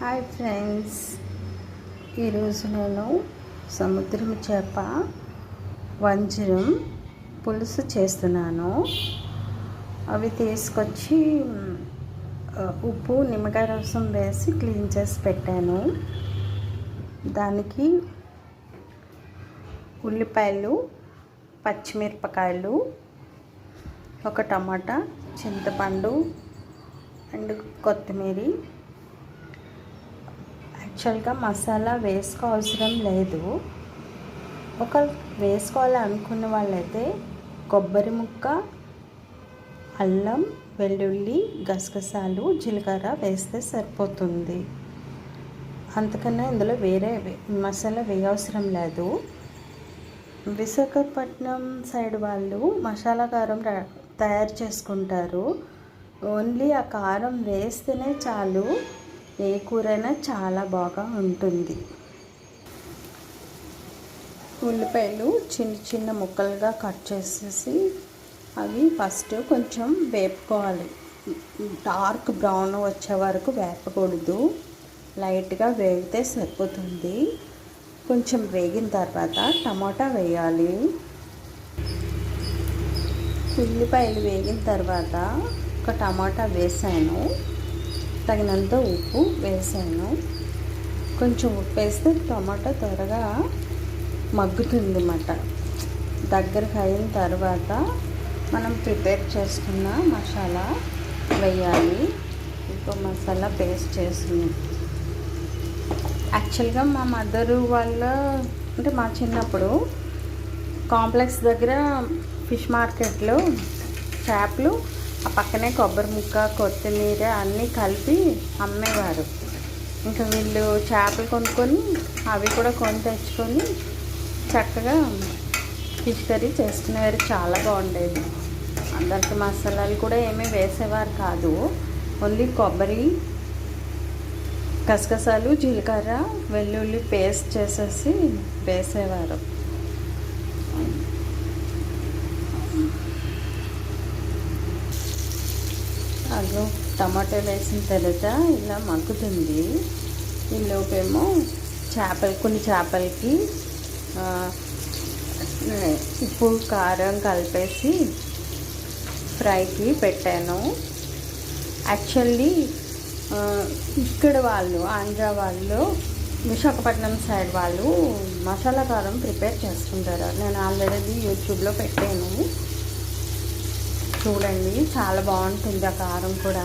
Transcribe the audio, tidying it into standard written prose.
Hi friends, ఈరోజు నేను సముద్రం చేప వంజరం పులుసు చేస్తున్నాను. అవి తీసుకొచ్చి ఉప్పు నిమ్మకాయ రసం వేసి క్లీన్ చేసి పెట్టాను. దానికి ఉల్లిపాయలు, పచ్చిమిరపకాయలు, ఒక టమాటా, చింతపండు అండ్ కొత్తిమీర. యాక్చువల్గా మసాలా వేసుకోవసరం లేదు. ఒక వేసుకోవాలి అనుకున్న వాళ్ళైతే కొబ్బరి ముక్క, అల్లం, వెల్లుల్లి, గసగసాలు, జీలకర్ర వేస్తే సరిపోతుంది. అంతకన్నా ఇందులో వేరే మసాలా వేయవసరం లేదు. విశాఖపట్నం సైడ్ వాళ్ళు మసాలా కారం తయారు చేసుకుంటారు. ఓన్లీ ఆ కారం వేస్తేనే చాలు, ఏ కూరైనా చాలా బాగా ఉంటుంది. ఉల్లిపాయలు చిన్న చిన్న ముక్కలుగా కట్ చేసేసి అవి ఫస్ట్ కొంచెం వేపుకోవాలి. డార్క్ బ్రౌన్ వచ్చే వరకు వేపకూడదు, లైట్గా వేగితే సరిపోతుంది. కొంచెం వేగిన తర్వాత టమాటా వేయాలి. ఉల్లిపాయలు వేగిన తర్వాత ఒక టమాటా వేసాను, తగినంత ఉప్పు వేసాను. కొంచెం ఉప్పు వేస్తే టమాటా త్వరగా మగ్గుతుంది అన్నమాట. దగ్గరకు అయిన తర్వాత మనం ప్రిపేర్ చేసుకున్న మసాలా వేయాలి. ఇంకో మసాలా పేస్ట్ చేస్తుంది. యాక్చువల్గా మా మదరు వాళ్ళ అంటే మా చిన్నప్పుడు కాంప్లెక్స్ దగ్గర ఫిష్ మార్కెట్లో చేపలు, ఆ పక్కనే కొబ్బరి ముక్క, కొత్తిమీర అన్నీ కలిపి అమ్మేవారు. ఇంకా వీళ్ళు చేపలు కొనుక్కొని అవి కూడా కొని తెచ్చుకొని చక్కగా ఫిష్ కర్రీ చేసుకునేవారు. చాలా బాగుండేది. అందరికి మసాలాలు కూడా ఏమీ వేసేవారు కాదు. ఓన్లీ కొబ్బరి, గసగసాలు, జీలకర్ర, వెల్లుల్లి పేస్ట్ చేసేసి వేసేవారు. అందులో టమాటా వేసిన తర్వాత ఇలా మగ్గుతుంది. ఈలోపేమో కొన్ని చేపలకి ఉప్పు కారం కలిపేసి ఫ్రైకి పెట్టాను. యాక్చువల్లీ ఇక్కడ వాళ్ళు ఆంధ్ర వాళ్ళు, విశాఖపట్నం సైడ్ వాళ్ళు మసాలా కారం ప్రిపేర్ చేసుకుంటారు. నేను ఆల్రెడీ యూట్యూబ్లో పెట్టాను, చూడండి. చాలా బాగుంటుంది ఆ కారం కూడా.